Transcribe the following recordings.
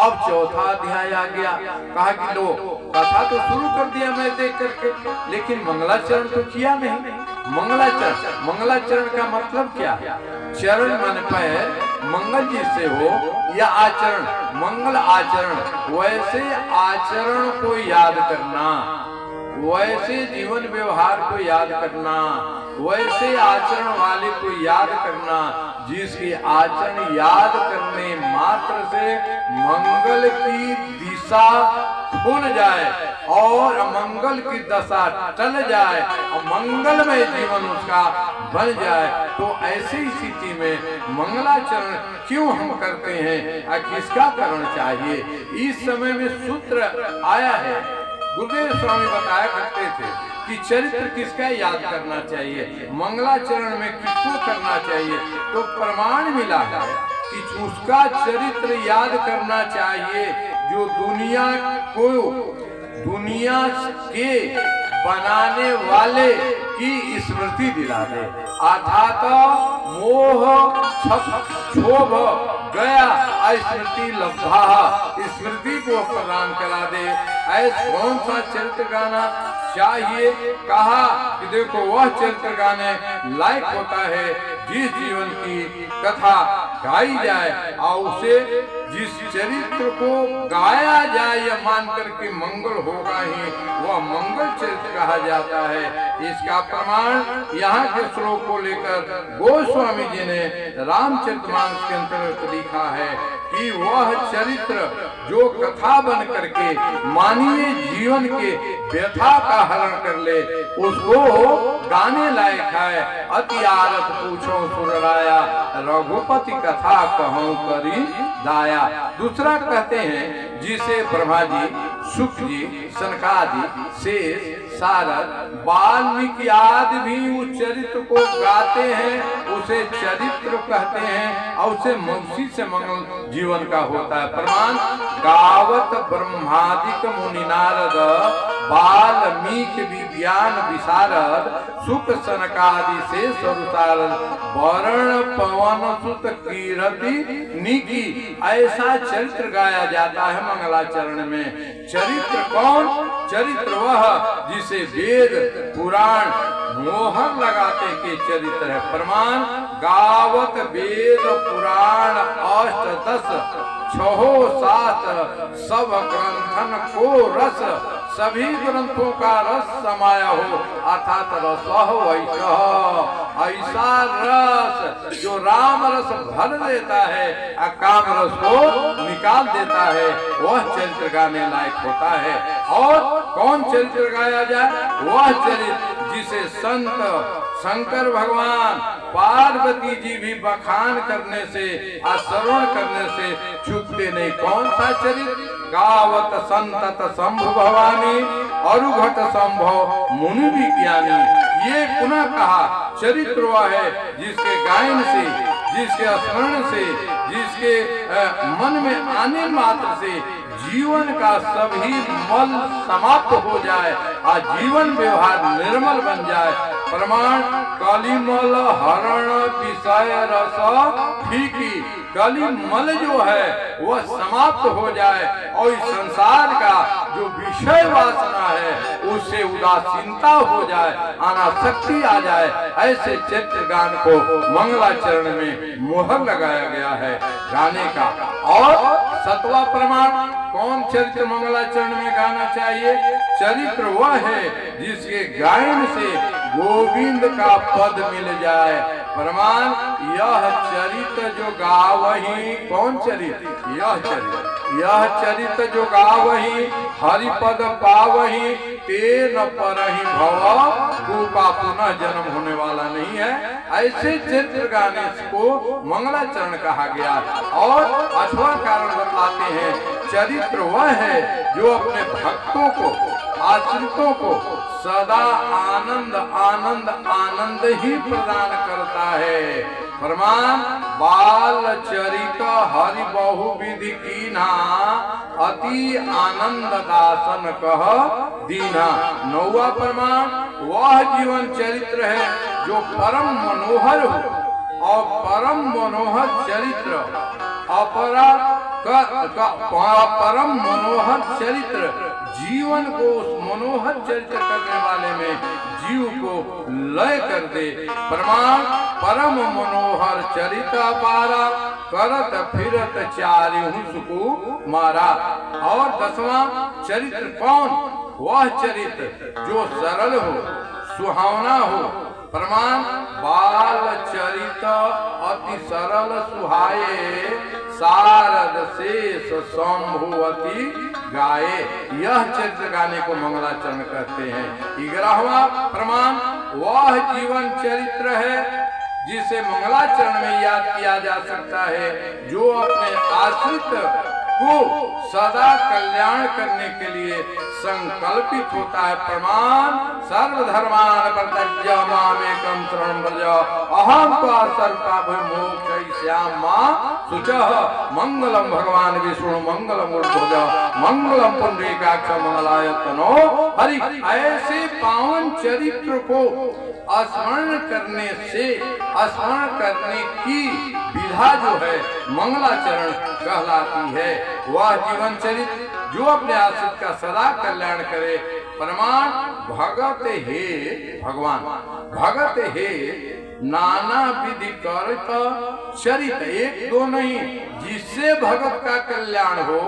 अब चौथा अध्याय आ गया। कहा कि लो कथा तो शुरू कर दिया मैं देख करके, लेकिन मंगलाचरण तो किया नहीं। मंगलाचरण का मतलब क्या है? चरण मन पैर मंगल जी से हो या आचरण, मंगल आचरण, वैसे आचरण को याद करना, वैसे जीवन व्यवहार को याद करना, वैसे आचरण वाले को याद करना जिसकी आचरण याद करने मात्र से मंगल की दिशा खुल जाए और अमंगल की दशा टल जाए और मंगलमय जीवन उसका बन जाए। तो ऐसी स्थिति में मंगलाचरण क्यों हम करते हैं और किसका करना चाहिए? इस समय में सूत्र आया है। गुरुदेव स्वामी बताया करते थे कि चरित्र किसका याद करना चाहिए, मंगलाचरण में किसको करना चाहिए। तो प्रमाण मिला है कि उसका चरित्र याद करना चाहिए जो दुनिया के बनाने वाले की स्मृति दिला दे, अर्थात मोह क्षोभ गया स्मृति लब्धा, स्मृति को प्रदान करा दे। ऐसा कौन सा चरित्र गाना चाहिए? कहा कि देखो वह चरित्र गाने लायक होता है जिस जीवन की कथा गाई जाए और उसे जिस चरित्र को गाया जाए या मान करके मंगल होगा ही वह मंगल चरित्र कहा जाता है। इसका प्रमाण यहाँ के श्लोक को लेकर गोस्वामी जी ने रामचरितमानस के अंतर्गत लिखा है कि वह चरित्र जो कथा बन करके मानवीय जीवन के व्यथा का हरण कर ले उसको गाने लायक है। अति आरत पूछो सुरराया, रघुपति कथा कहूं करी दाया। दूसरा कहते हैं जिसे ब्रह्मा जी, शुक जी, सनकादि, शेष, सारद, वाल्मीकि आदि भी उस चरित्र को गाते हैं, उसे चरित्र कहते हैं और उसे मनुष्य से मंगल जीवन का होता है। प्रमाण गावत ब्रह्मादिक मुनि नारद, वाल्मीकि विज्ञान विशारद, सुख सनकादि से स्वरूपारद, वर्ण पवन सुत कीरति निकी। ऐसा चरित्र गाया जाता है मंगलाचरण में। चरित्र कौन? चरित्र वह जिसे वेद पुराण मोहर लगाते के चरित्र है। प्रमाण गावत वेद पुराण अष्ट दस छहो सात सब ग्रंथन को रस, सभी ग्रंथों का रस समाया हो अर्थात रस ऐसा रस जो राम रस भर देता है और काम रस को निकाल देता है, वह चरित्र गाने लायक होता है। और कौन चरित्र गाया जाए? वह चरित्र जिसे संत शंकर भगवान, पार्वती जी भी बखान करने से और श्रवण करने से चूकते नहीं। कौन सा चरित्र? गावत संतत शंभु भवानी, अरुघट संभव मुनि विज्ञानी। ये पुनः कहा चरित्र वह है जिसके गायन से, जिसके स्मरण से, जिसके मन में आने मात्र से जीवन का सभी मल समाप्त हो जाए और जीवन व्यवहार निर्मल बन जाए। प्रमाण कलिमल हरण विषय रस फीकी, कलिमल जो है वह समाप्त हो जाए और इस संसार का जो विषय वासना है उससे उदासीनता हो जाए, अनासक्ति आ जाए। ऐसे चरित्र गान को मंगलाचरण में मोहर लगाया गया है गाने का। और सतवा प्रमाण कौन चरित्र मंगलाचरण में गाना चाहिए? चरित्र वह है जिसके गायन से गोविंद का पद मिल जाए। प्रमाण यह चरित्र जो गावही, कौन चरित्र? यह चरित्र जो गावही हरिपद पावही, तेन परहि भव कृपा पुनः जन्म होने वाला नहीं है। ऐसे चरित्र गाने को मंगलाचरण कहा गया। और अथवा कारण बताते हैं चरित्र वह है जो अपने भक्तों को, आश्रितों को सदा आनंद आनंद आनंद ही प्रदान करता है। प्रमाण बाल चरित हरि बहु विधि कीन्हा, अति आनंद दासन कह दीना। नौवा प्रमाण वह जीवन चरित्र है जो परम मनोहर हो और परम मनोहर चरित्र अपरा परम मनोहर चरित्र, जीवन को उस मनोहर चरित्र करने वाले में जीव को लय कर दे। प्रमाण परम मनोहर चरित्र पारा, करत फिरत चारिहुं सुकुमारा। और 10वां चरित्र कौन? वह चरित्र जो सरल हो, सुहावना हो। प्रमाण बाल चरित अति सरल सुहाए, शारद शेष संभुवती गाये। यह चरित्र गाने को मंगलाचरण कहते हैं। 11वां प्रमाण वह जीवन चरित्र है जिसे मंगलाचरण में याद किया जा सकता है, जो अपने आश्रित को सदा कल्याण करने के लिए संकल्पित होता है। प्रमाण सर्वधर्मान परित्यज्य मामेकं शरणं व्रज, अहं त्वा सर्वपापविमोक्षयिष्यामि मा शुचः। मंगलम भगवान विष्णु मंगलम गरुड़ध्वज मंगलम पुंडरीकाक्ष मंगलायतनो हरि। ऐसे पावन चरित्र को स्मरण करने से, स्मरण करने की विधा जो है मंगलाचरण कहलाती है। वह जीवन चरित्र जो अपने आश्रित का सदा कल्याण करे। प्रमाण भगत हे भगवान, भगत हे नाना विधि करत चरित, एक दो नहीं, जिससे भगत का कल्याण हो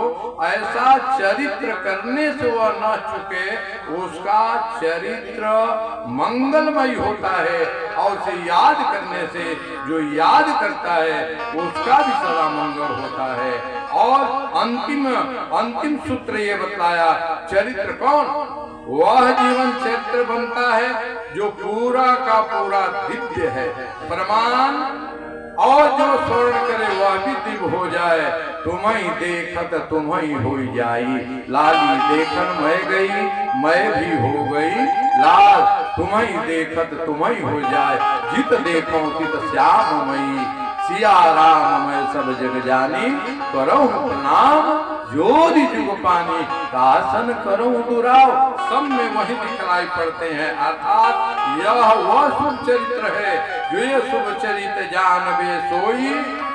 ऐसा चरित्र करने से वह न चुके, उसका चरित्र मंगलमय होता है। और उसे याद करने से जो याद करता है उसका भी सदा मंगल होता है। और अंतिम सूत्र ये बताया, चरित्र कौन? वह जीवन चरित्र बनता है जो पूरा का पूरा दिव्य है। प्रमाण और जो स्मरण करे वह भी दिव्य हो जाए। तुम्हें देखत तुम्हें हो जाई, लाली देखन मैं गई मैं भी हो गई लाल। तुम्हें देखत तुम्हें हो जाए, जित देखो तित श्याम मई। सिया राम मैं सब जग जानी, करऊं प्रणाम जोधि जुग पानी। दासन करऊं दुराव, सब में वही दिखलाई पड़ते हैं। अर्थात यह वह शुभ चरित्र है जो ये शुभ चरित्र जानबे सोई,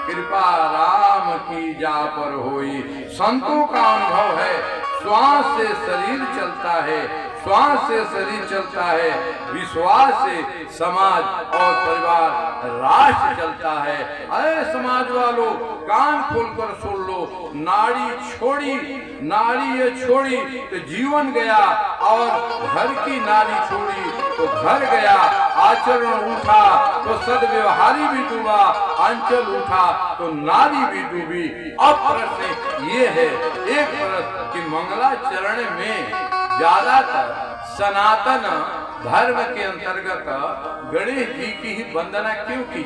कृपा राम की जा पर होई। संतों का अनुभव है, श्वास से शरीर चलता है, श्वास से शरीर चलता है, विश्वास से समाज और परिवार राष्ट्र चलता है। अरे समाज वालों, कान खोलकर सुन लो, नाड़ी छोड़ी, नाड़ी ये छोड़ी तो जीवन गया, और घर की नाड़ी छोड़ी तो घर गया। आचरण उठा तो सद्व्यवहारी भी डूबा, अंचल उठा तो नारी भी डूबी। अब प्रश्न ये है, एक प्रश्न कि मंगलाचरण में ज्यादातर सनातन धर्म के अंतर्गत गणेश जी की ही वंदना क्यों की?